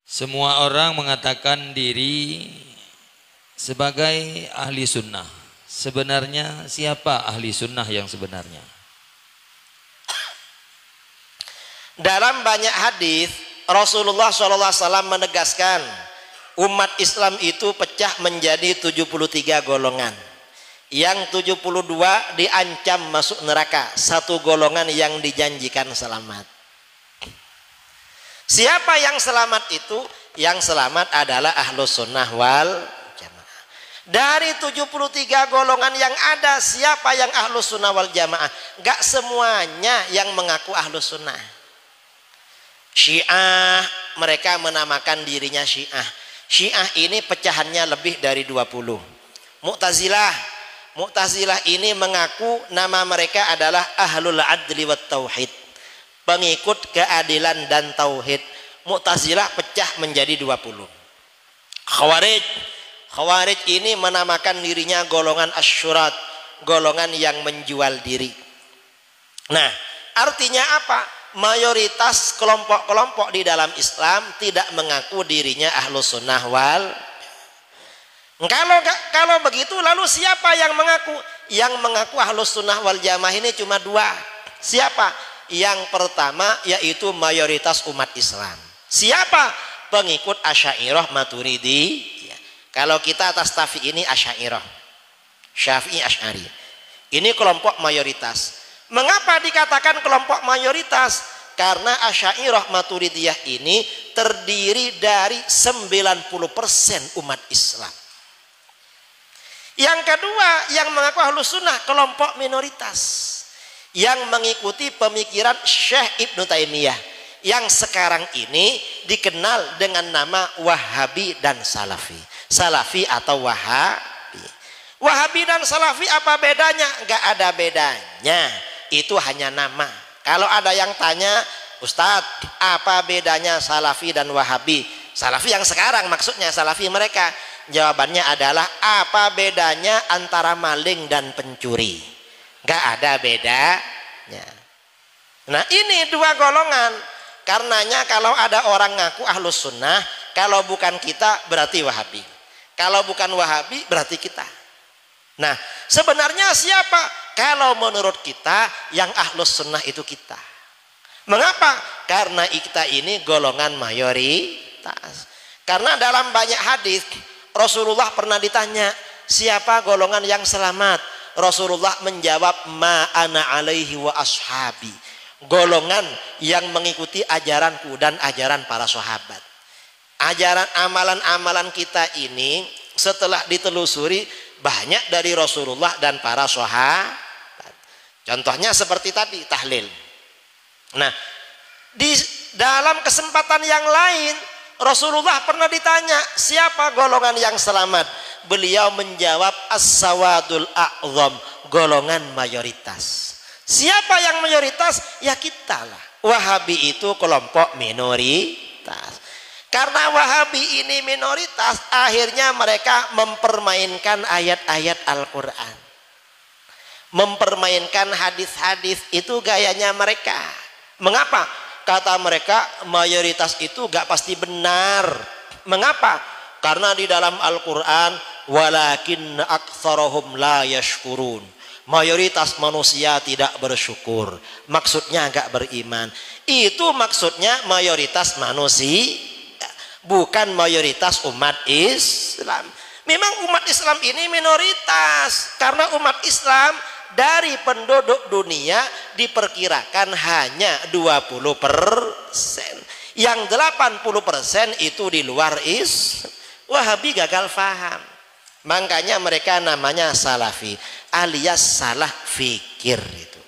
Semua orang mengatakan diri sebagai ahli sunnah. Sebenarnya siapa ahli sunnah yang sebenarnya? Dalam banyak hadis Rasulullah SAW menegaskan umat Islam itu pecah menjadi 73 golongan. Yang 72 diancam masuk neraka, satu golongan yang dijanjikan selamat. Siapa yang selamat itu? Yang selamat adalah ahlus sunnah wal jamaah. Dari 73 golongan yang ada, siapa yang ahlus sunnah wal jamaah? Gak semuanya yang mengaku ahlus sunnah. Syiah, mereka menamakan dirinya Syiah. Syiah ini pecahannya lebih dari 20. Mu'tazilah ini mengaku nama mereka adalah ahlul adli wat tauhid, pengikut keadilan dan tauhid. Mu'tazilah pecah menjadi 20. Khawarij ini menamakan dirinya golongan asyurat, golongan yang menjual diri. Nah, artinya apa? Mayoritas kelompok-kelompok di dalam Islam tidak mengaku dirinya ahlus sunnah wal. Kalau begitu, lalu siapa yang mengaku? Yang mengaku ahlus sunnah wal jamaah ini cuma dua. Siapa? Yang pertama yaitu mayoritas umat Islam. Siapa? Pengikut Asy'ariyah Maturidi. Kalau kita atas tafi ini Asy'ariyah, Syafi'i Asy'ari. Ini kelompok mayoritas. Mengapa dikatakan kelompok mayoritas? Karena Asy'ariyah Maturidiyah ini terdiri dari 90% umat Islam. Yang kedua, yang mengaku ahlus sunnah, kelompok minoritas yang mengikuti pemikiran Syekh Ibnu Taimiyah yang sekarang ini dikenal dengan nama Wahabi dan Salafi. Salafi atau Wahabi. Wahabi dan Salafi apa bedanya? Gak ada bedanya. Itu hanya nama. Kalau ada yang tanya, Ustadz, apa bedanya Salafi dan Wahabi? Salafi yang sekarang maksudnya, Salafi mereka. Jawabannya adalah apa bedanya antara maling dan pencuri? Gak ada bedanya. Nah, ini dua golongan. Karenanya kalau ada orang ngaku ahlus sunnah, kalau bukan kita berarti Wahabi. Kalau bukan Wahabi berarti kita. Nah, sebenarnya siapa? Kalau menurut kita yang ahlus sunnah itu kita. Mengapa? Karena kita ini golongan mayoritas. Karena dalam banyak hadis Rasulullah pernah ditanya, siapa golongan yang selamat? Rasulullah menjawab, ma ana alaihi wa ashabi. Golongan yang mengikuti ajaranku dan ajaran para sahabat. Ajaran amalan-amalan kita ini setelah ditelusuri banyak dari Rasulullah dan para sahabat. Contohnya seperti tadi tahlil. Nah, di dalam kesempatan yang lain Rasulullah pernah ditanya, siapa golongan yang selamat? Beliau menjawab, as-sawadul a'zam, golongan mayoritas. Siapa yang mayoritas? Ya kita lah. Wahabi itu kelompok minoritas. Karena Wahabi ini minoritas, akhirnya mereka mempermainkan ayat-ayat Al-Quran, mempermainkan hadis-hadis. Itu gayanya mereka. Mengapa? Kata mereka, mayoritas itu gak pasti benar. Mengapa? Karena di dalam Al-Quran, walakin aktsarahum la yashkurun, mayoritas manusia tidak bersyukur. Maksudnya gak beriman. Itu maksudnya mayoritas manusia, bukan mayoritas umat Islam. Memang umat Islam ini minoritas, karena umat Islam dari penduduk dunia diperkirakan hanya 20%. Yang 80% itu di luar Islam. Wahabi gagal faham. Makanya mereka namanya Salafi alias salah fikir itu.